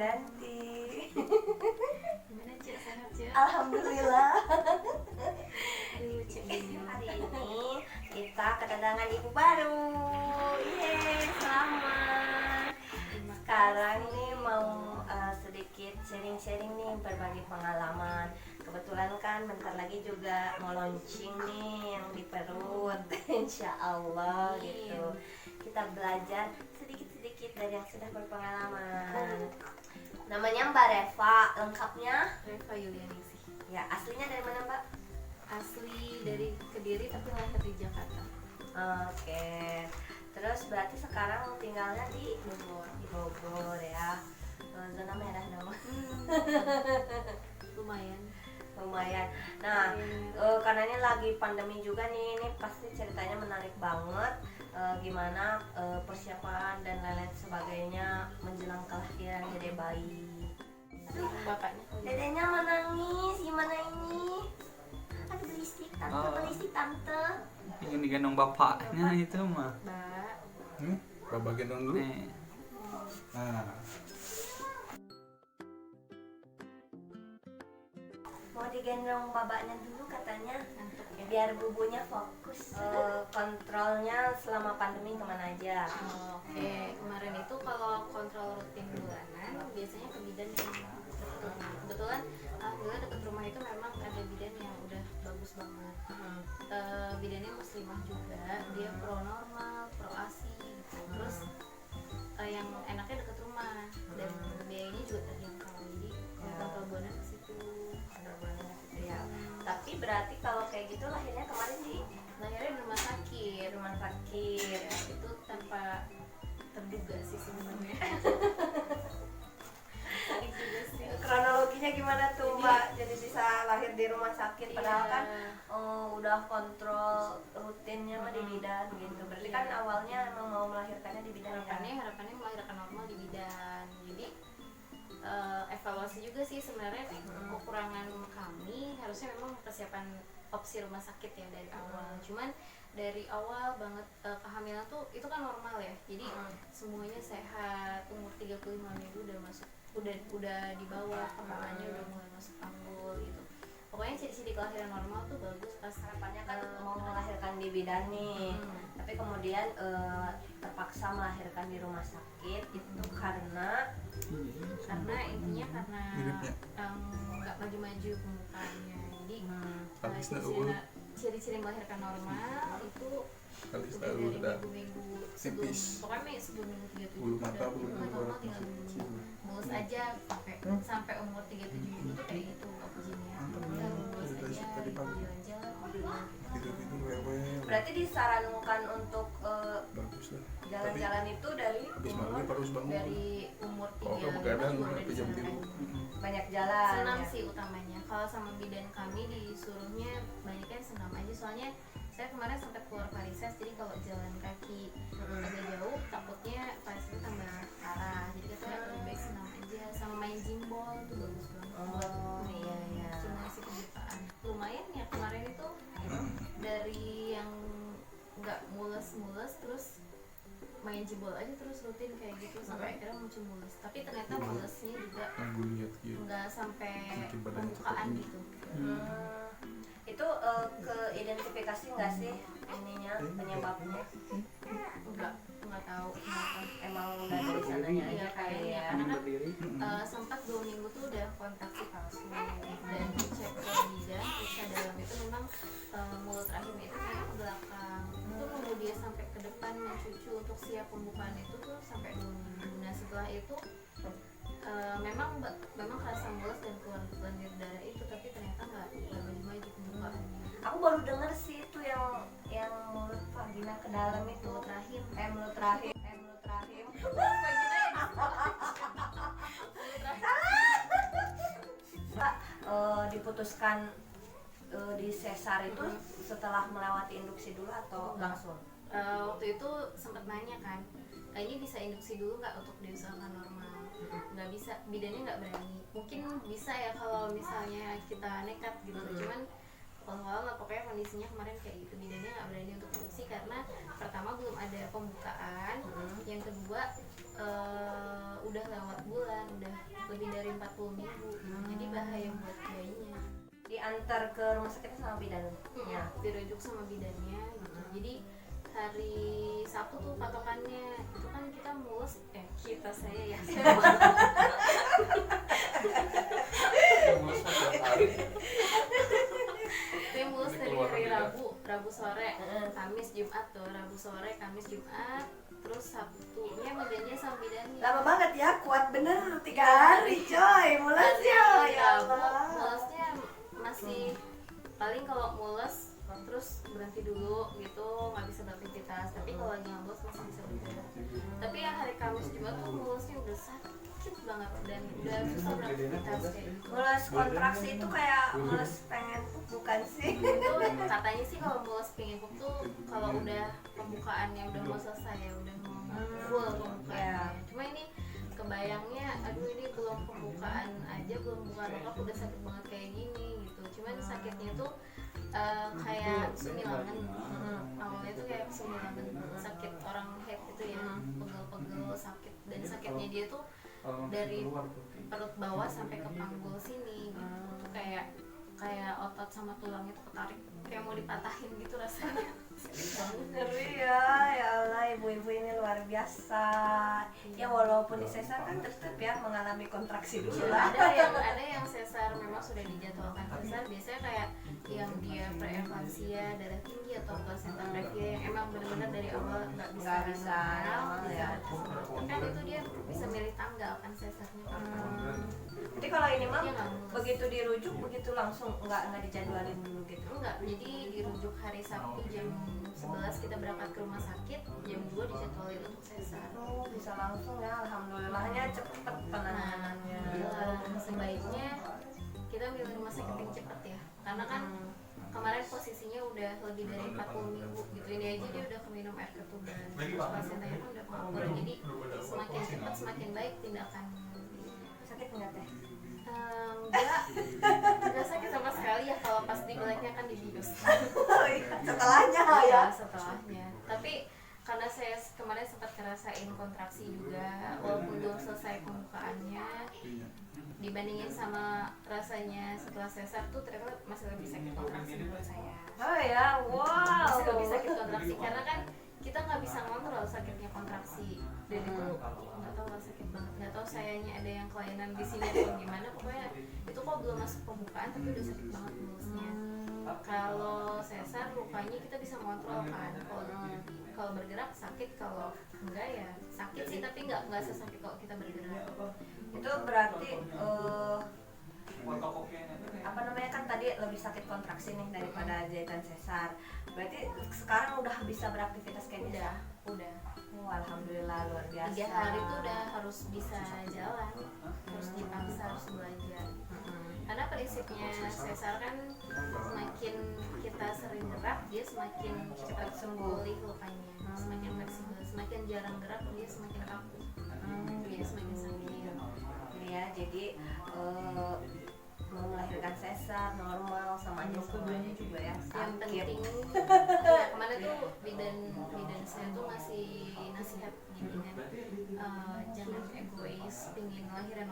Wiranti. Gimana Cik, sehat Cik? Alhamdulillah. Cik Bimo. Hari ini kita kedatangan ibu baru. Yeay, selamat. Sekarang nih mau sedikit sharing-sharing nih, berbagi pengalaman. Kebetulan kan bentar lagi juga mau launching nih yang di perut. Insya Allah gitu. Kita belajar sedikit-sedikit dari yang sudah berpengalaman. Namanya Mbak Reva, lengkapnya Reva Yuliani sih. ya, aslinya dari mana Mbak? Asli dari Kediri tapi lahir di Jakarta. Oke, terus berarti sekarang tinggalnya di Bogor. Bogor ya. Zona merah nama. Lumayan. Lumayan. Nah, karena ini lagi pandemi juga nih, ini pasti ceritanya menarik banget. Gimana persiapan dan lain-lain sebagainya menjelang kelahiran dede bayi. Aduh, Bapaknya. dedenya menangis, gimana ini? Aduh, berisik tante, berisik tante. Ingin digendong bapaknya itu mah. Mbak. Bapak gendong dulu. Nih. Nah, Mau digendong babaknya dulu katanya, Ngantuk ya. biar bubunya fokus. Kontrolnya selama pandemi kemana aja? Oke, kemarin itu kalau kontrol rutin bulanan biasanya ke bidan yang deket rumah. Kebetulan alhamdulillah deket rumah itu memang ada bidan yang udah bagus banget. Bidannya muslimah juga, dia pro normal, pro asi gitu. Terus yang enaknya deket rumah dan biayanya juga terjangkau. Jadi kalau kontrol bulanan ke situ. Bener-bener gitu ya. Tapi berarti kalau kayak gitu lahirnya kemarin di Lahirnya di rumah sakit. rumah sakit. Ya, itu tanpa terduga sih sebenarnya. Sakit juga sih. Kronologinya gimana tuh Mbak? Jadi bisa lahir di rumah sakit padahal Iya. kan udah kontrol rutinnya mah di bidan gitu. Berarti kan awalnya emang mau melahirkannya di bidan ya. Harapannya melahirkan normal di bidan. Jadi evaluasi juga sih sebenarnya kekurangan kami harusnya memang persiapan opsi rumah sakit ya dari awal. Cuman dari awal banget kehamilan tuh itu kan normal ya. Jadi semuanya sehat, umur 35 minggu udah masuk, udah di bawah, kepalanya udah mulai masuk panggul gitu. Pokoknya ciri-ciri kelahiran normal tuh bagus pas Harapannya kan mau melahirkan di bidan nih, tapi kemudian terpaksa melahirkan di rumah sakit itu karena intinya karena Miripnya. nggak maju-maju pembukaannya. Jadi Habis nak ciri-ciri melahirkan normal itu habis udah tahu dari udah minggu sebelum, tipis. pokoknya sebelum minggu 37 Bulu mata udah belum normal, keluar. tinggal mulus aja sampai umur 37 minggu tuh kayak gitu oksigennya. Mantap, Udah ya. mulus Dari aja, tadi pagi. jalan-jalan. Tidur wewe. berarti disarankan untuk Bagus lah. jalan-jalan itu dari Habis umur maghrib harus bangun. Dari umur 3 Kalau kamu begadang sampai jam 3. banyak jalan. senam ya. sih utamanya. Kalau sama bidan kami disuruhnya banyaknya senam aja, soalnya saya kemarin sempat keluar varises, jadi kalau jalan kaki agak jauh takutnya varisesnya tambah parah. Jadi kita lebih baik senam aja, sama main jimbol tuh bagus banget buat iya. stimulasi kebutaan. Lumayan ya kemarin itu dari yang nggak mules-mules terus main jebol aja terus rutin kayak gitu sampai akhirnya muncul mulus. Tapi ternyata mulusnya juga Aku lihat gitu. nggak sampai Bikin badannya pembukaan cepat gitu. Itu ke identifikasi nggak sih ininya penyebabnya? Nggak tahu kenapa. Emang udah dari sananya aja Iya kali kayaknya ya. karena kan Berdiri. sempat 2 minggu tuh udah kontraksi palsu dan dicek ke bidan periksa dalam itu memang mulut rahimnya itu kayak ke belakang. Itu nunggu dia sampai ke depan mencucu untuk siap pembukaan itu tuh sampai 2 minggu. Nah setelah itu memang kerasa mulus dan keluar lendir darah itu, tapi ternyata nggak maju-maju pembukaannya. Aku baru denger sih itu yang mulut vagina ke dalam itu Mulut rahim. mulut rahim. Mbak, diputuskan di sesar itu setelah melewati induksi dulu atau langsung? Waktu itu sempat nanya kan, kayaknya bisa induksi dulu nggak untuk diusahakan normal? Nggak bisa, bidannya nggak berani. Mungkin bisa ya kalau misalnya kita nekat gitu, cuman kalau lah pokoknya kondisinya kemarin kayak gitu, bidannya nggak berani untuk induksi karena pertama belum ada pembukaan, yang kedua udah lewat bulan, udah lebih dari 40 minggu, jadi bahaya buat bayinya. Diantar ke rumah sakit sama bidan. Ya, dirujuk sama bidannya gitu. Jadi hari Sabtu tuh patokannya, itu kan kita mulus, saya ya Mulus mah tiap hari. saya mulus dari hari Rabu sore, Kamis Jumat tuh, Rabu sore, Kamis Jumat, terus Sabtunya janjian sama bidannya. Lama banget ya, kuat bener 3 hari coy, mulasnya ya Allah. Mulusnya masih paling kalau mules terus berhenti dulu gitu, nggak bisa beraktivitas, tapi kalau lagi nggak mules masih bisa bergerak. Tapi yang hari Kamis Jumat tuh mulusnya udah sakit banget dan udah susah beraktivitas kayak gitu. Mulus kontraksi itu kayak mulus pengen pup, bukan sih? Itu katanya sih kalau mulus pengen pup tuh kalau udah pembukaannya udah mau selesai ya, udah mau full pembukaannya. Cuma ini kebayangnya, aduh ini belum pembukaan aja, belum buka lengkap udah sakit banget kayak gini gitu. Cuman sakitnya tuh kayak semilangan. Awalnya tuh kayak semilangan, sakit orang head itu ya, pegel-pegel sakit, dan sakitnya dia tuh dari perut bawah sampai ke panggul sini gitu. Tuh kayak otot sama tulangnya tuh ketarik, kayak mau dipatahin gitu rasanya. Ngeri ya Allah, ibu-ibu ini luar biasa. Ya walaupun di sesar kan tetap ya mengalami kontraksi dulu lah. Ada yang sesar memang sudah dijadwalkan sesar, biasanya kayak yang dia preeklamsia, darah tinggi atau placenta previa yang emang benar-benar dari awal nggak bisa normal ya. Kan itu dia bisa milih tanggal kan sesarnya. Jadi kalau ini mah Dia nggak mulus. begitu dirujuk begitu langsung nggak dijadwalin dulu gitu. Enggak, jadi dirujuk hari Sabtu jam 11 kita berangkat ke rumah sakit, jam 2 dijadwalin untuk sesar. Oh, bisa langsung ya, alhamdulillahnya cepet penanganannya. Sebaiknya kita milih rumah sakit yang cepat ya, karena kan kemarin posisinya udah lebih dari 40 minggu gitu, ini aja dia udah keminum air ketuban, terus pasiennya kan udah kabur, jadi semakin cepat semakin baik tindakan. Sakit nggak teh? Enggak sakit sama sekali ya, kalau pas dibeleknya kan dibius. Oh iya, setelahnya ya. Ya setelahnya, tapi karena saya kemarin sempat ngerasain kontraksi juga, walaupun belum selesai pembukaannya, dibandingin sama rasanya setelah sesar tuh ternyata masih lebih sakit kontraksi menurut saya. Oh ya, wow. Masih lebih sakit kontraksi karena kan kita nggak bisa ngontrol sakitnya kontraksi, dan itu nggak tahu lah sakit banget, nggak tahu sayanya ada yang kelainan di sini atau gimana, pokoknya itu kok belum masuk pembukaan tapi udah sakit banget mulusnya. Kalau sesar lukanya kita bisa ngontrol kan, kalau bergerak sakit, kalau enggak ya sakit sih tapi nggak sesakit kalau kita bergerak. Itu berarti apa namanya, kan tadi lebih sakit kontraksi nih daripada jahitan sesar. Berarti sekarang udah bisa beraktivitas kayak gitu? Udah. Oh, alhamdulillah, luar biasa. 3 hari tuh udah harus bisa jalan, harus dipaksa, harus belajar. Karena prinsipnya sesar kan semakin kita sering gerak dia semakin cepat pulih lukanya, semakin fleksibel, semakin jarang gerak dia semakin kaku, jadi semakin sakit. Ya, jadi mau melahirkan sesar normal sama aja semuanya juga ya, Yang sakit. penting ya, kemarin tuh bidan saya tuh ngasih nasihat gini kan, jangan egois pingin lahiran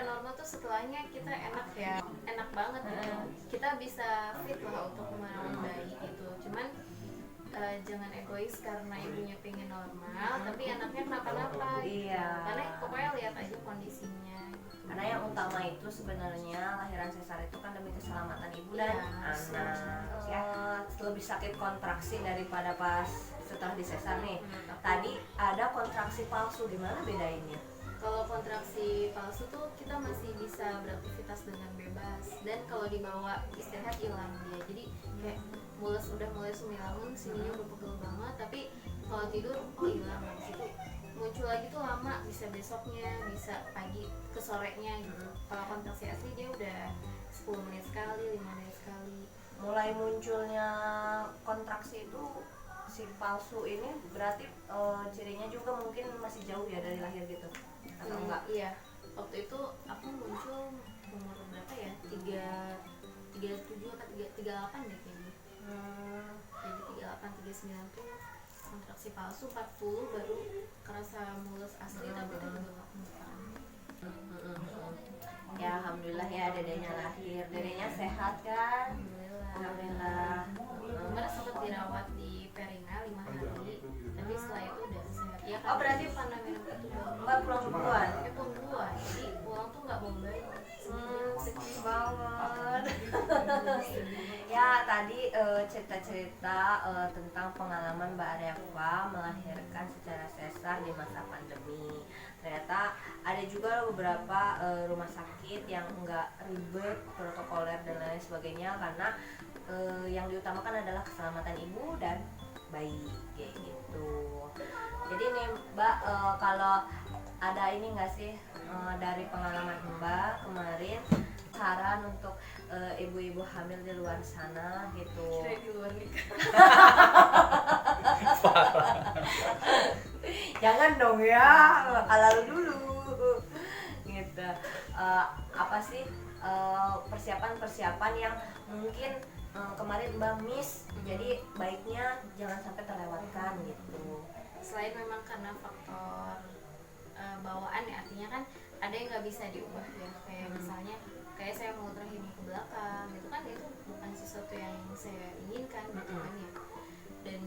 normal tuh setelahnya kita enak ya, enak banget gitu, kita bisa fit lah untuk merawat bayi gitu. Cuman jangan egois karena ibunya pengen normal tapi anaknya kenapa-napa gitu. Iya. Karena pokoknya lihat aja kondisinya gitu. Karena yang utama itu sebenarnya lahiran sesar itu kan demi keselamatan ibu dan anak. Ya, lebih sakit kontraksi daripada pas setelah disesar nih. Tadi ada kontraksi palsu, gimana bedainnya? Kalau kontraksi palsu tuh kita masih bisa beraktivitas dengan bebas, dan kalau dibawa istirahat hilang dia. Jadi kayak udah mulai semilangun, sininya udah pegel banget, tapi kalau tidur hilang. Itu muncul lagi tuh lama, bisa besoknya, bisa pagi ke sorenya gitu. Kalau kontraksi asli dia udah 10 menit sekali, 5 menit sekali. Mulai munculnya kontraksi itu si palsu ini berarti cirinya juga mungkin masih jauh ya dari lahir gitu atau enggak? Iya, waktu itu aku muncul umur berapa ya, 37 atau 38 deh kayaknya. Jadi 38, 39 tuh kontraksi palsu, 40 baru kerasa mulus asli tapi itu juga nggak pembukaan. Ya alhamdulillah ya dedenya lahir, dedenya sehat kan? Alhamdulillah. Kemarin sempat dirawat di Perina 5 hari, tapi setelah itu udah sehat. Ya kan, Oh, berarti karena minum itu doang. Mbak pulang duluan. Pulang duluan, jadi pulang tuh nggak bawa bayi. Sedih banget. Ya tadi cerita-cerita tentang pengalaman Mbak Reva melahirkan secara sesar di masa pandemi. Ternyata ada juga beberapa rumah sakit yang enggak ribet, protokoler dan lain sebagainya, karena yang diutamakan adalah keselamatan ibu dan bayi kayak gitu. Jadi nih Mbak, kalau ada ini nggak sih dari pengalaman Mbak kemarin saran untuk ibu-ibu hamil di luar sana gitu? Kira di luar nikah. Jangan dong ya, halal dulu gitu. Apa sih persiapan-persiapan yang mungkin kemarin Mbak miss, jadi baiknya jangan sampai terlewatkan gitu. Selain memang karena faktor bawaan ya, artinya kan ada yang nggak bisa diubah ya, kayak misalnya kayak saya mau rahim ke belakang itu kan, itu bukan sesuatu yang saya inginkan gitu kan ya. Dan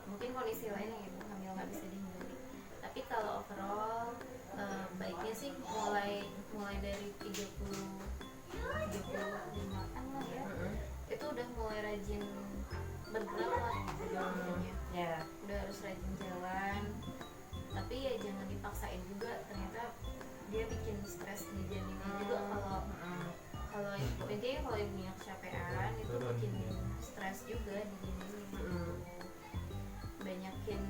mungkin kondisi lain yang ibu hamil nggak bisa dihindari, tapi kalau overall baiknya sih mulai dari 35-an lah ya, itu udah mulai rajin bergerak lah intinya. Ya. Udah harus rajin jalan, tapi ya jangan dipaksain juga, ternyata dia bikin stres di janinnya juga. Kalau ibu, intinya kalau ibunya kecapean itu bikin stres juga di janinnya. Banyakin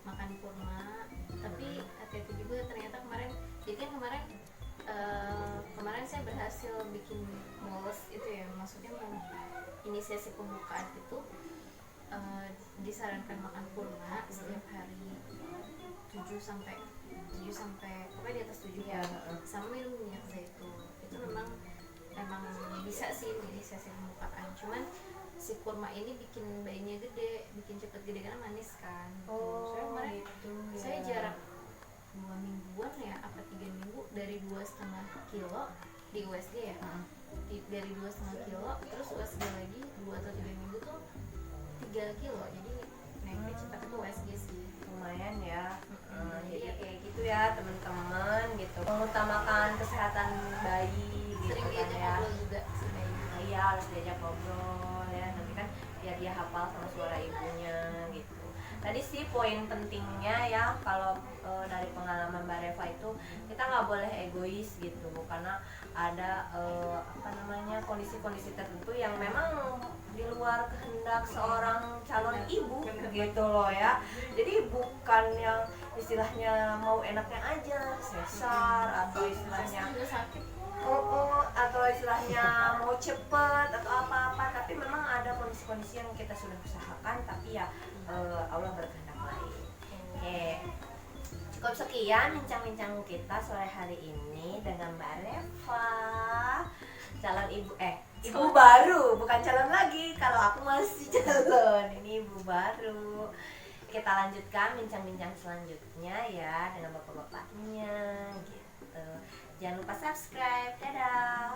makan kurma, tapi hati-hati juga, ternyata kemarin saya berhasil bikin mules itu ya, maksudnya mau inisiasi pembukaan itu disarankan makan kurma setiap hari 7 sampai pokoknya di atas 7 ya, sama minum minyak zaitun. Itu memang bisa sih inisiasi pembukaan, cuman si kurma ini bikin bayinya gede, bikin cepet gede karena manis kan. Saya kemarin gitu, saya jarak 2 mingguan ya, apa 3 minggu, dari 2,5 kilo di USG ya, dari 2,5 kilo terus USG lagi 2 atau 3 minggu tuh 3 kilo, jadi naiknya cepat. Itu USG sih lumayan ya. Jadi ya kayak gitu ya teman-teman gitu, mengutamakan kesehatan bayi gitu sering kan diajak ya. ngobrol juga sebenarnya. Iya, harus diajak ngobrol ya, nanti kan biar dia hafal sama suara ibunya gitu. Tadi sih poin pentingnya ya, kalau dari pengalaman Mbak Reva itu kita nggak boleh egois gitu, karena ada kondisi-kondisi tertentu yang memang di luar kehendak seorang calon ibu gitu loh ya. Jadi bukan yang istilahnya mau enaknya aja sesar, atau istilahnya Juga sakit. atau istilahnya mau cepet atau apa-apa, tapi memang ada kondisi-kondisi yang kita sudah usahakan, tapi ya Allah berkehendak lain. Oke, cukup sekian bincang-bincang kita sore hari ini dengan Mbak Reva, calon ibu baru, bukan calon lagi, kalau aku masih calon, ini ibu baru. Kita lanjutkan bincang-bincang selanjutnya ya dengan bapak-bapaknya gitu. Jangan lupa subscribe. Dadah.